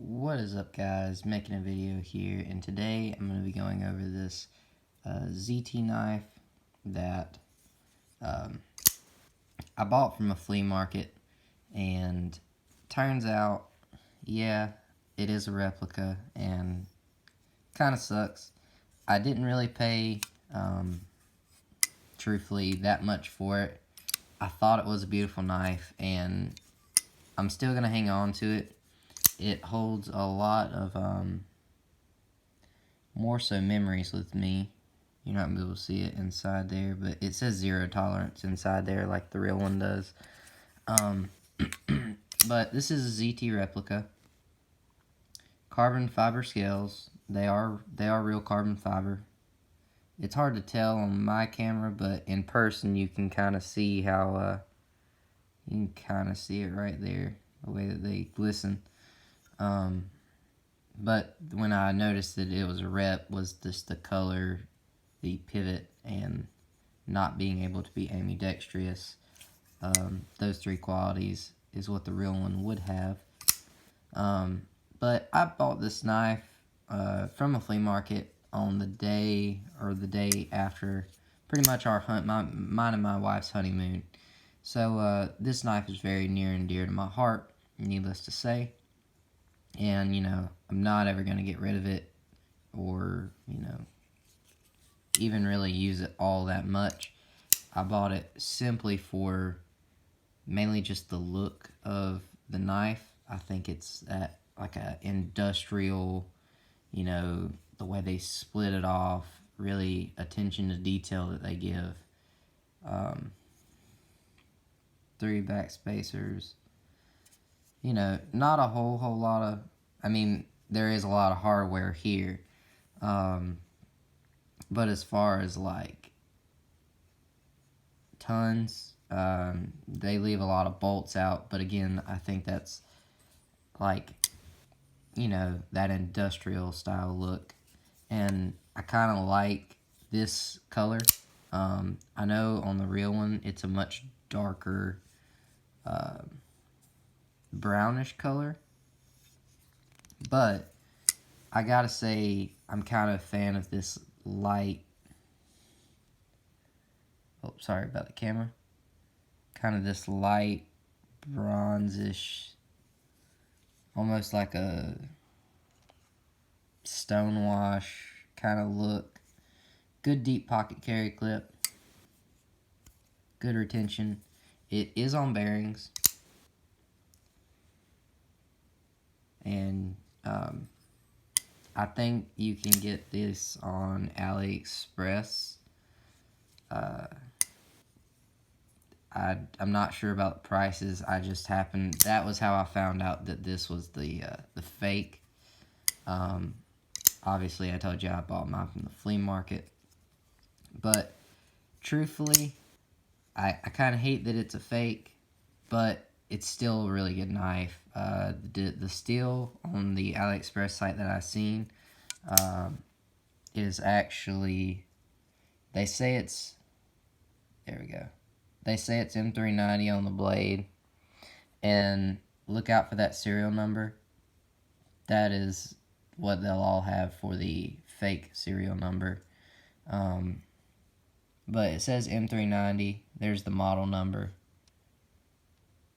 What is up, guys? Making a video here, and today I'm going to be going over this ZT knife that I bought from a flea market, and turns out, yeah, it is a replica, and kind of sucks. I didn't really pay, truthfully, that much for it. I thought it was a beautiful knife, and I'm still going to hang on to it. It holds a lot of, more so memories with me. You're not going to be able to see it inside there, but it says 0 tolerance inside there like the real one does. But this is a ZT replica. Carbon fiber scales. They are real carbon fiber. It's hard to tell on my camera, but in person you can kind of see how, you can kind of see it right there, the way that they glisten. But when I noticed that it was a rep, was just the color, the pivot, and not being able to be ambidextrous. Those three qualities is what the real one would have. But I bought this knife from a flea market on the day or the day after pretty much our mine and my wife's honeymoon. So this knife is very near and dear to my heart, needless to say. And, I'm not ever going to get rid of it or, even really use it all that much. I bought it simply for mainly just the look of the knife. I think it's that like a industrial, the way they split it off, really attention to detail that they give. 3 back spacers. Not a whole lot of, there is a lot of hardware here. But as far as like tons, they leave a lot of bolts out. But again, I think that's like, that industrial style look. And I kind of like this color. I know on the real one, it's a much darker, brownish color, but I gotta say I'm kind of a fan of this light, sorry about the camera, kind of this light bronzish, almost like a stonewash kind of look. Good deep pocket carry clip, good retention. It is on bearings. And I think you can get this on AliExpress. I'm not sure about the prices. I just happened, that was how I found out that this was the fake. Obviously, I told you I bought mine from the flea market. But truthfully, I kind of hate that it's a fake, but it's still a really good knife. The steel on the AliExpress site that I've seen is actually, they say it's, there we go. They say it's M390 on the blade, and look out for that serial number. That is what they'll all have for the fake serial number. But it says M390. There's the model number.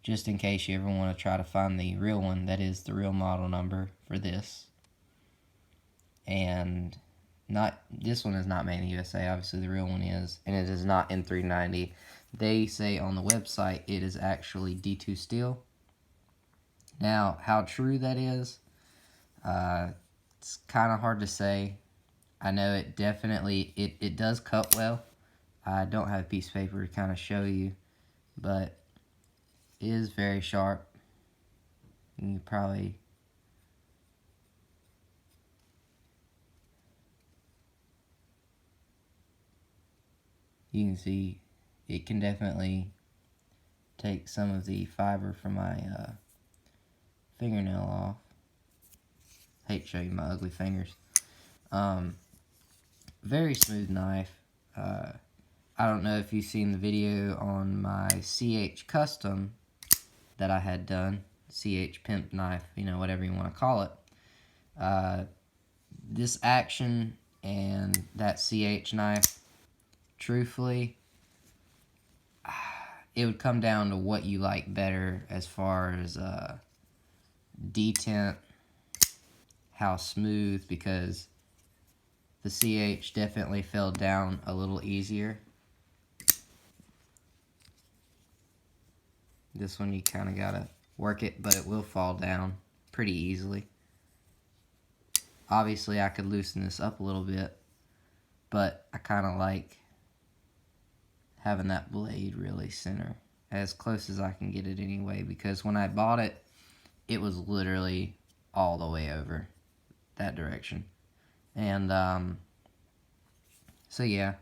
Just in case you ever want to try to find the real one, that is the real model number for this. And this one is not made in the USA, obviously the real one is, and it is not M390. They say on the website it is actually D2 steel. Now, how true that is, it's kind of hard to say. I know it definitely, it does cut well. I don't have a piece of paper to kind of show you, but it is very sharp. You probably, you can see it can definitely take some of the fiber from my fingernail off. Hate to show you my ugly fingers. Very smooth knife. I don't know if you've seen the video on my CH Custom that I had done. CH pimp knife, you know, whatever you want to call it. This action and that CH knife, truthfully, it would come down to what you like better as far as detent, how smooth, because the CH definitely fell down a little easier. This one you kind of gotta work it, but it will fall down pretty easily. Obviously I could loosen this up a little bit, but I kind of like having that blade really center, as close as I can get it anyway, because when I bought it, it was literally all the way over that direction. And so yeah,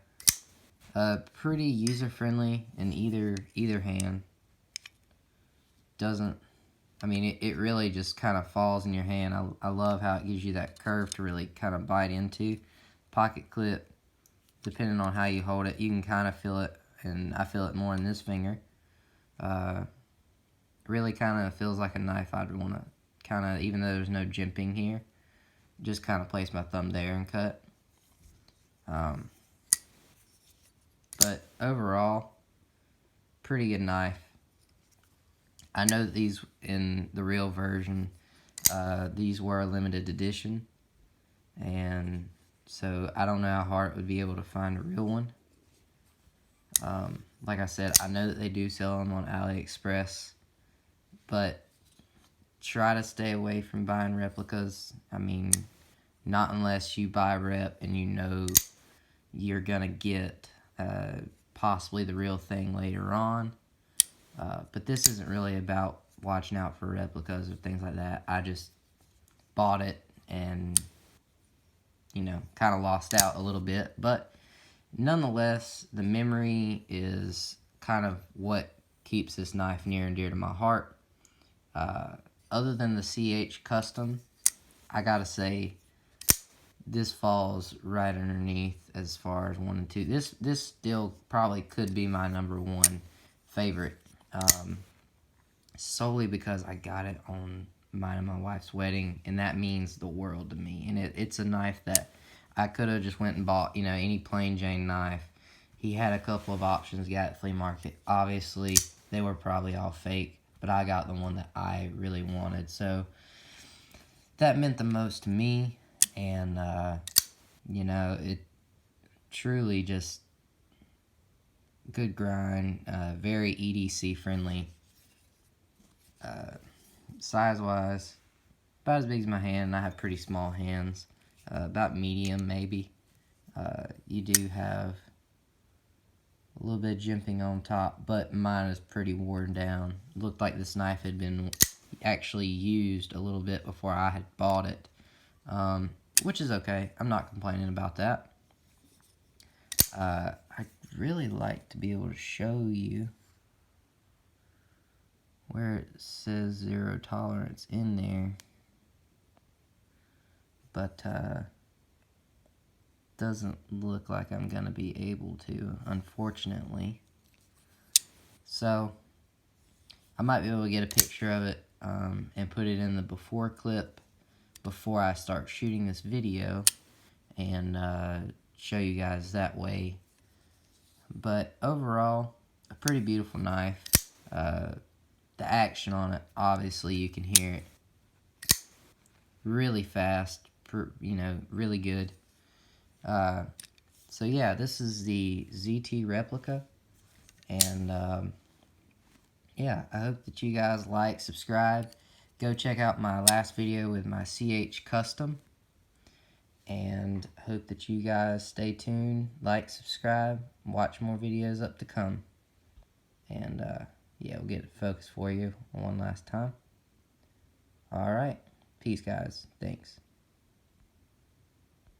pretty user-friendly in either hand. Doesn't, I mean, it really just kind of falls in your hand. I love how it gives you that curve to really kind of bite into. Pocket clip, depending on how you hold it, you can kind of feel it, and I feel it more in this finger. Really kind of feels like a knife I'd want to kind of, even though there's no jimping here, just kind of place my thumb there and cut. But overall, pretty good knife. I know that these, in the real version, these were a limited edition, and so I don't know how hard it would be able to find a real one. Like I said, I know that they do sell them on AliExpress, but try to stay away from buying replicas. I mean, not unless you buy rep and you know you're gonna get possibly the real thing later on. But this isn't really about watching out for replicas or things like that. I just bought it and, you know, kind of lost out a little bit. But nonetheless, the memory is kind of what keeps this knife near and dear to my heart. Other than the CH Custom, I gotta say, this falls right underneath as far as 1 and 2. This still probably could be my #1 favorite. Solely because I got it on mine and my wife's wedding, and that means the world to me. And it's a knife that I could have just went and bought, you know, any plain Jane knife. He had a couple of options, got at flea market. Obviously, they were probably all fake, but I got the one that I really wanted. So that meant the most to me, and you know, it truly just good grind, very EDC friendly. Size-wise, about as big as my hand. I have pretty small hands, about medium maybe. You do have a little bit of jimping on top, but mine is pretty worn down. Looked like this knife had been actually used a little bit before I had bought it, which is okay. I'm not complaining about that. I'd really like to be able to show you where it says 0 tolerance in there, but doesn't look like I'm gonna be able to, unfortunately. So I might be able to get a picture of it and put it in the before clip before I start shooting this video, and show you guys that way. But overall, a pretty beautiful knife. The action on it, obviously you can hear it. Really fast, you know, really good. So yeah, this is the ZT replica, and yeah, I hope that you guys like, subscribe. Go check out my last video with my CH Custom, and hope that you guys stay tuned, like, subscribe, watch more videos up to come. And yeah, we'll get it focused for you one last time. Alright, peace guys, thanks.